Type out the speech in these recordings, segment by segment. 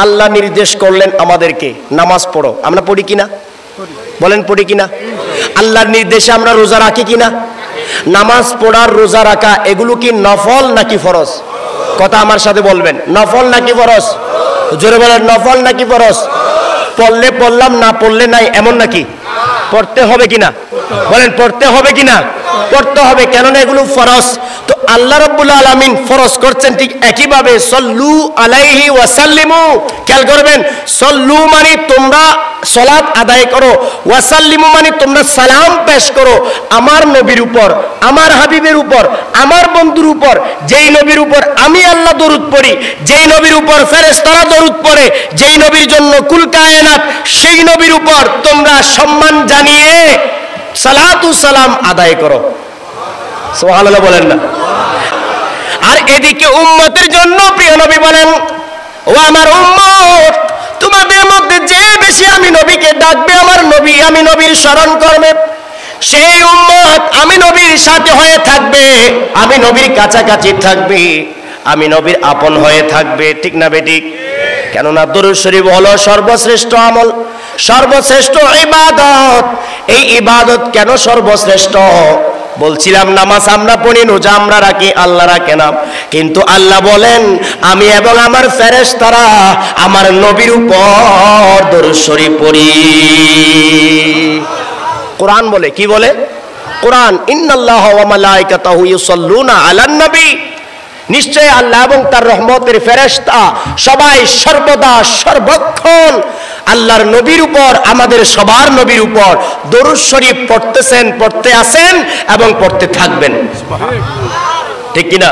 আল্লাহ নির্দেশ করলেন আমাদেরকে নামাজ পড়ো, আমরা পড়ি কিনা? বলেন পড়ি কিনা? আল্লাহর নির্দেশে আমরা রোজা রাখি কিনা? নামাজ পড়ার রোজা রাখা এগুলো কি নফল নাকি ফরজ? কথা আমার সাথে বলবেন, নফল নাকি ফরজ? জোরে বলেন, নফল নাকি ফরজ? পড়লে পড়লাম, না পড়লে নাই, এমন নাকি? পড়তে হবে কিনা? বলেন পড়তে হবে কিনা? পড়তে হবে, কেননা এগুলো ফরজ। তো আল্লাহ রাব্বুল আলামিন ফরজ করছেন ঠিক একইভাবে সল্লু আলাইহি ওয়া সাল্লিমু। খেয়াল করবেন, সল্লু মানে তোমরা সালাত আদায় করো, ওয়া সাল্লিমু মানে তোমরা সালাম পেশ করো আমার নবীর উপর, আমার হাবিবের উপর, আমার বন্ধুর উপর, যেই নবীর উপর আমি আল্লাহ দরুদ পড়ি, যেই নবীর উপর ফেরেশতারা দরুদ পড়ে, যেই নবীর জন্য কুল কায়নাত, সেই নবীর উপর তোমরা সম্মান জানিয়ে সালাতু সালাম আদায় করো। সুবহানাল্লাহ বলেন না? আর এদিকে উম্মতের জন্য প্রিয় নবী বলেন, ও আমার উম্মত, তোমাদের মধ্যে যে বেশি আমি নবীকে ডাকবে, আমার নবী আমি নবীর স্মরণ করবে, সেই উম্মত আমি নবীর সাথে হয়ে থাকবে, আমি নবীর কাছাকাছি থাকবে, আমি নবীর আপন হয়ে থাকবে। ঠিক না বেঠিক? কেননা দরুদ শরীফ হলো সর্বশ্রেষ্ঠ আমল, সর্বশ্রেষ্ঠ ইবাদত। এই ইবাদত কেন সর্বশ্রেষ্ঠ? বলছিলাম নামাজ আমরা পড়ি, রোজা আমরা রাখি, আল্লাহ রাখে না, কিন্তু আল্লাহ বলেন আমি এবং আমার ফেরেশতারা আমার নবীর উপর দরুদ শরীফ পড়ি। কোরআন বলে, কি বলে? কোরআন, ইন্নাল্লাহা ওয়া মালাইকাতাহু ইউসাল্লুনা আলান নবী, নিশ্চয় আল্লাহ এবং তার রহমতের ফেরেশতা সবাই সর্বদা সর্বক্ষণ আল্লাহর নবীর উপর, আমাদের সবার নবীর উপর দরুদ শরীফ পড়তেছেন, পড়তে আছেন এবং পড়তে থাকবেন। ঠিক কিনা?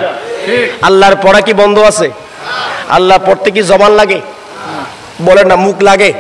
আল্লাহর পড়া কি বন্ধ আছে? আল্লাহ পড়তে কি জবান লাগে? বলেন না, মুখ লাগে?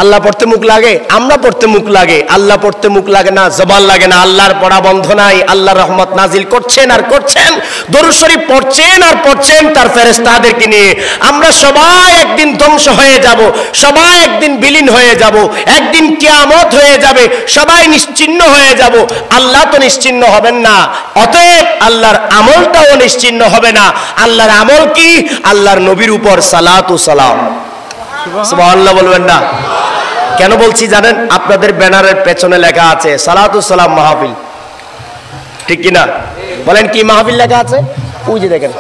আল্লাহ পড়তে মুখ লাগে, আমরা পড়তে মুখ লাগে, আল্লাহ পড়তে মুখ লাগে না, জবান লাগে না। আল্লাহর পড়া বন্ধ নাই, আল্লাহ রহমত নাজিল করছেন আর করছেন, দরুদ শরীফ পড়ছেন আর পড়ছেন তার ফেরেশতাদেরকে নিয়ে। আমরা সবাই একদিন ধ্বংস হয়ে যাব, সবাই একদিন বিলীন হয়ে যাব, একদিন কিয়ামত হয়ে যাবে, সবাই নিশ্চিহ্ন হয়ে যাব। আল্লাহ তো নিশ্চিহ্ন হবেন না, অতএব আল্লাহর আমলটাও নিশ্চিহ্ন হবে না। আল্লাহর আমল কি? আল্লাহর নবীর উপর সালাতু সালাম। সুবহানাল্লাহ বলবেন না? কেন বলছি জানেন? আপনাদের ব্যানারের পেছনে লেখা আছে সালাতু সালাম মাহফিল। ঠিক কিনা? বলেন কি মাহফিল লেখা আছে? ওই যে দেখেন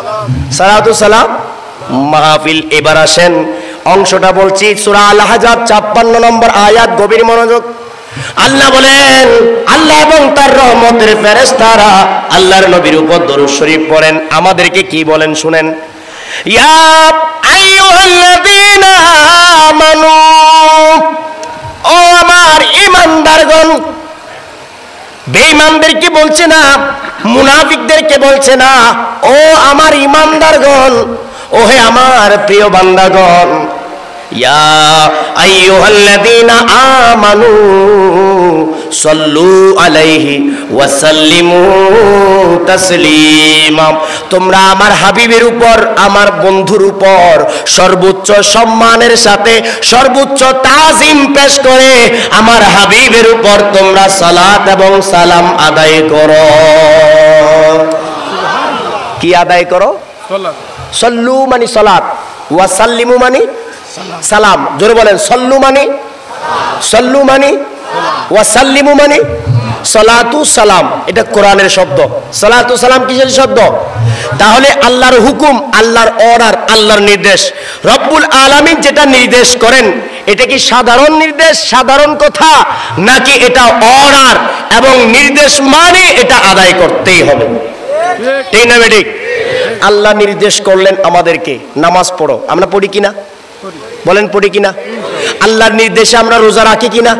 সালাতু সালাম মাহফিল। এবার আসেন অংশটা বলছি, সূরা আল আহজাব 56 নম্বর আয়াত, গভীর মনোযোগ। আল্লাহ বলেন আল্লাহ এবং তার রহমতের ফেরেশতারা আল্লাহর নবীর উপর দরুদ শরীফ পড়েন। আমাদেরকে কি বলেন শুনেন, ইয়া আইয়ুহাল্লাযীনা আমানু, ও আমার ঈমানদারগণ। বেঈমানদেরকে বলছে না, মুনাফিকদেরকে বলছে না, ও আমার ঈমানদারগণ, ও হে আমার প্রিয় বান্দাগণ। ইয়া আইয়ুহাল্লাযীনা আমানু সাল্লু আলাইহি ওয়া সাল্লিমু তাসলিমা। তোমরা আমার হাবিবের উপর, আমার বন্ধুর উপর সর্বোচ্চ সম্মানের সাথে সর্বোচ্চ তাজিম পেশ করে আমার হাবিবের উপর তোমরা সালাত এবং সালাম আদায় করো। কি আদায় করো? সল্লু মানে সালাত, ওয়া সাল্লিমু মানে সালাম। জোরে বলেন, সল্লু মানে, সল্লু মানে, ওয়া সাল্লিমু মানে সালাতু সালাম। এটা কোরআনের শব্দ। সালাতু সালাম কিসের শব্দ? তাহলে আল্লাহর হুকুম, আল্লাহর অর্ডার, আল্লাহর নির্দেশ, রব্বুল আলামিন যেটা নির্দেশ করেন, এটা কি সাধারণ নির্দেশ, সাধারণ কথা, নাকি এটা অর্ডার এবং নির্দেশ মানে এটা আদায় করতেই হবে? ঠিক না বেঠিক? আল্লাহ নির্দেশ করলেন আমাদেরকে নামাজ পড়ো, আমরা পড়ি কিনা? বলেন পড়ি কিনা? আল্লাহর নির্দেশে আমরা রোজা রাখি কিনা?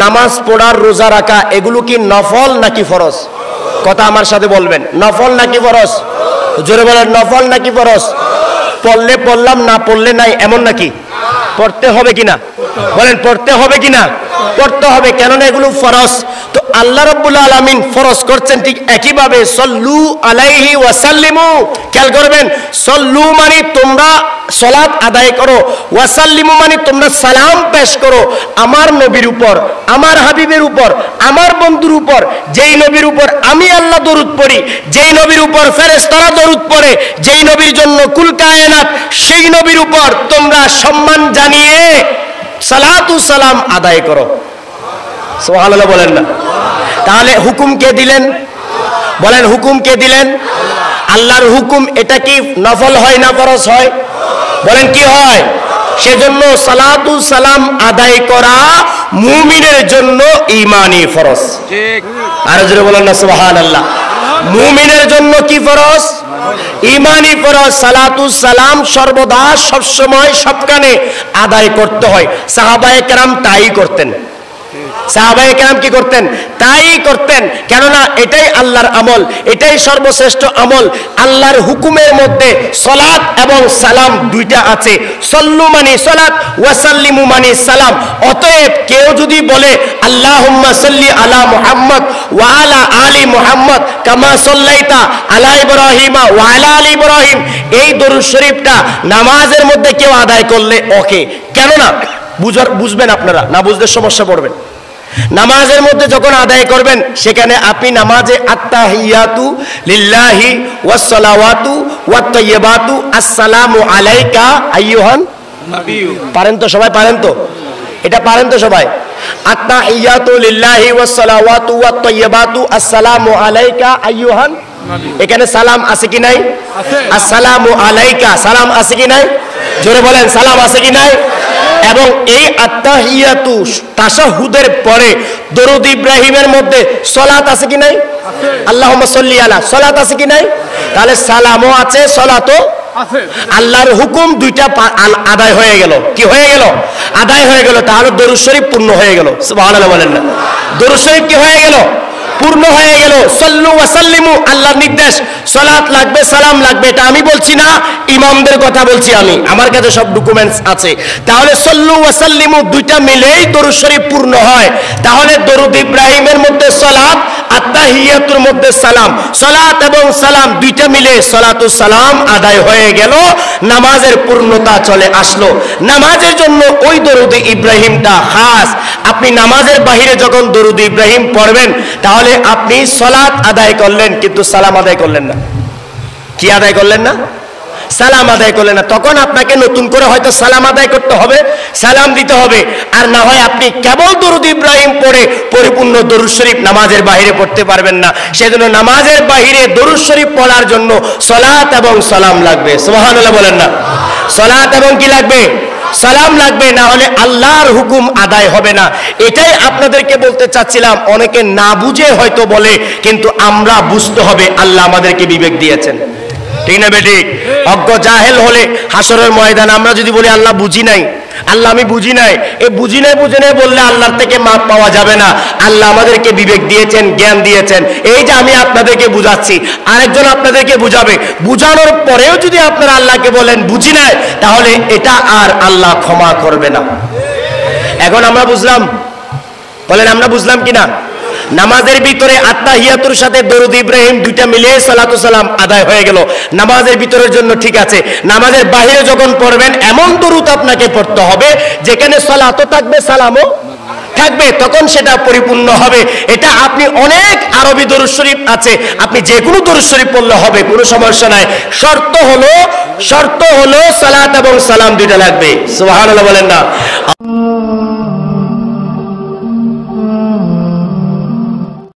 নামাজ পড়ার রোজা রাখা এগুলো কি নফল নাকি ফরজ? কথা আমার সাথে বলবেন, নফল নাকি ফরজ? জোরে বলেন, নফল নাকি ফরজ? পড়লে পড়লাম, না পড়লে নাই, এমন নাকি? পড়তে হবে কিনা? বলেন পড়তে হবে কিনা? পড়তে হবে, কেননা এগুলো ফরজ। তো আল্লাহ রাব্বুল আলামিন ফরজ করছেন ঠিক একইভাবে সল্লু আলাইহি ওয়া সাল্লিমু। খেয়াল করবেন, সল্লু মানে তোমরা সালাত আদায় করো, ওয়াসাল্লিমু মানে তোমরা সালাম পেশ করো আমার নবীর উপর, আমার হাবিবের উপর, আমার বন্ধুর উপর, যেই নবীর উপর আমি আল্লাহ দরুদ পড়ি, যেই নবীর উপর ফেরেশতারা দরুদ পড়ে, যেই নবীর জন্য কুল কায়নাত, সেই নবীর উপর তোমরা সম্মান জানিয়ে সালাতু সালাম আদায় করো। সুবহানাল্লাহ বলেন না? তাহলে হুকুম কে দিলেন? বলেন হুকুম কে দিলেন? আল্লাহর হুকুম। এটা কি নফল হয় না ফরজ হয়? বলেন কি হয়? সেজন্য সালাতু সালাম আদায় করা মুমিনের জন্য ঈমানি ফরজ। ঠিক। আর জোরে বলেন না সুবহানাল্লাহ। মুমিনের জন্য কি ফরজ? ঈমানি ফরজ। সালাতু সালাম সর্বদা সবসময় সবখানে আদায় করতে হয়। সাহাবায়ে কেরাম তাই করতেন। সাহাবায়ে কেরাম কি করতেন? তাই করতেন। কেননা এটাই আল্লাহর আমল, এটাই সর্বশ্রেষ্ঠ আমল। আল্লাহর হুকুমের মধ্যে সালাত এবং সালাম দুইটা আছে। সল্লু মানে সালাত, ওয়াসাল্লিমু মানে সালাম। অতএব কেউ যদি বলে আল্লাহুম্মা সাল্লি আলা মুহাম্মদ ওয়া আলা আলি মুহাম্মদ কামা সাল্লাইতা আলা ইব্রাহিম ওয়া আলা আলি ইব্রাহিম, এই দরুদ শরীফটা নামাজের মধ্যে কেউ আদায় করলে ওকে। কেননা বুঝবেন আপনারা, না বুঝলে সমস্যা পড়বেন। নামাজের মধ্যে যখন আদায় করবেন সেখানে আপনি নামাজে আত্তাহিয়াতু লিল্লাহি ওয়াস সালাওয়াতু ওয়াত তাইয়্যিবাতু আসসালামু আলাইকা আইয়ুহান নবিয়্যু, পারেন তো সবাই? পারেন তো? এটা পারেন তো সবাই? আত্তাহিয়াতু লিল্লাহি ওয়াস সালাওয়াতু ওয়াত তাইয়্যিবাতু আসসালামু আলাইকা আইয়ুহান নবিয়্যু। এখানে সালাম আছে কি নাই? আছে। আসসালামু আলাইকা সালাম আছে কি নাই? জোরে বলেন সালাম আছে কি নাই? এবং এই আত্তাহিয়াতু তাশাহুদের পরে দরুদ ইব্রাহিমের মধ্যে সালাত আছে কি নাই? আছে। আল্লাহুম্মা সাল্লি আলা, সালাত আছে কি নাই? তাহলে সালামও আছে, সালাতও আছে। আল্লাহর হুকুম দুইটা আদায় হয়ে গেল। কি হয়ে গেল? আদায় হয়ে গেল। তাহলে দরুদ শরীফ পূর্ণ হয়ে গেল। সুবহানাল্লাহ বলেন না? দরুদ শরীফ কি হয়ে গেল? পূর্ণ হয়ে গেল। সল্লু ওয়া সাল্লিমু, আল্লাহর নির্দেশ। সালাত লাগবে, সালাম লাগবে, এটা আমি বলছি না, ইমামদের কথা বলছি আমি, আমার কাছে সব ডকুমেন্টস আছে। তাহলে সল্লু ওয়া সাল্লিমু দুইটা মিলেই দরুদ শরীফ পূর্ণ হয়। তাহলে দরুদ ইব্রাহিমের মধ্যে সালাত, আত্তাহিয়াতুর মধ্যে সালাম, সালাত এবং সালাম দুইটা মিলে সালাতু সালাম আদায় হয়ে গেল। নামাজের পূর্ণতা চলে আসলো। নামাজের জন্য ওই দরুদ ইব্রাহিমটা খাস। আপনি নামাজের বাহিরে যখন দরুদ ইব্রাহিম পড়বেন তাহলে আপনি সালাত আদায় করলেন কিন্তু সালাম আদায় করলেন না। কি আদায় করলেন না? সালাম আদায় করলেন না। তখন আপনাকে নতুন করে হয়তো সালাম আদায় করতে হবে, সালাম দিতে হবে। আর না হয় আপনি কেবল দরুদ ইব্রাহিম পড়ে পরিপূর্ণ দরুদ শরীফ নামাজের বাইরে পড়তে পারবেন না। সেজন্য নামাজের বাইরে দরুদ শরীফ পড়ার জন্য সালাত এবং সালাম লাগবে। সুবহানাল্লাহ বলেন না? সালাত এবং কি লাগবে? সালাম লাগবে, না হলে আল্লাহর হুকুম আদায় হবে না। এটাই আপনাদেরকে বলতে চাচ্ছিলাম। অনেকে না বুঝে হয়তো বলে, কিন্তু আমরা বুঝতে হবে, আল্লাহ আমাদেরকে বিবেক দিয়েছেন। ঠিক না বেটি? অজ্ঞ জাহেল হলে হাসরের ময়দানে আমরা যদি বলি আল্লাহ বুঝি নাই, আল্লাহ আমি বুঝি নাই, এই বুঝি নাই বললে আল্লাহর থেকে মাপ পাওয়া যাবে না। আল্লাহ আমাদেরকে বিবেক দিয়েছেন, জ্ঞান দিয়েছেন। এই যে আমি আপনাদেরকে বুঝাচ্ছি, আরেকজন আপনাদেরকে বুঝাবে। বুঝানোর পরেও যদি আপনারা আল্লাহকে বলেন বুঝি নাই, তাহলে এটা আর আল্লাহ ক্ষমা করবে না। এখন আমরা বুঝলাম? বলেন আমরা বুঝলাম কিনা? নামাজের ভিতরে আত্তাহিয়াতুর সাথে দরুদ ইব্রাহিম দুইটা মিলিয়ে সালাতু সালাম আদায় হয়ে গেল। নামাজের ভিতরের জন্য ঠিক আছে। নামাজের বাইরে যখন পড়বেন এমন দরুদ আপনাকে পড়তে হবে যেখানে সালাতও থাকবে, সালামও থাকবে, তখন সেটা পরিপূর্ণ হবে। এটা আপনি অনেক আরবি দরুদ শরীফ আছে, আপনি যে কোনো দরুদ শরীফ পড়লে হবে, কোনো সমস্যা নাই। শর্ত হলো সালাত এবং সালাম দুইটা লাগবে। সুবহানাল্লাহ বলেন না?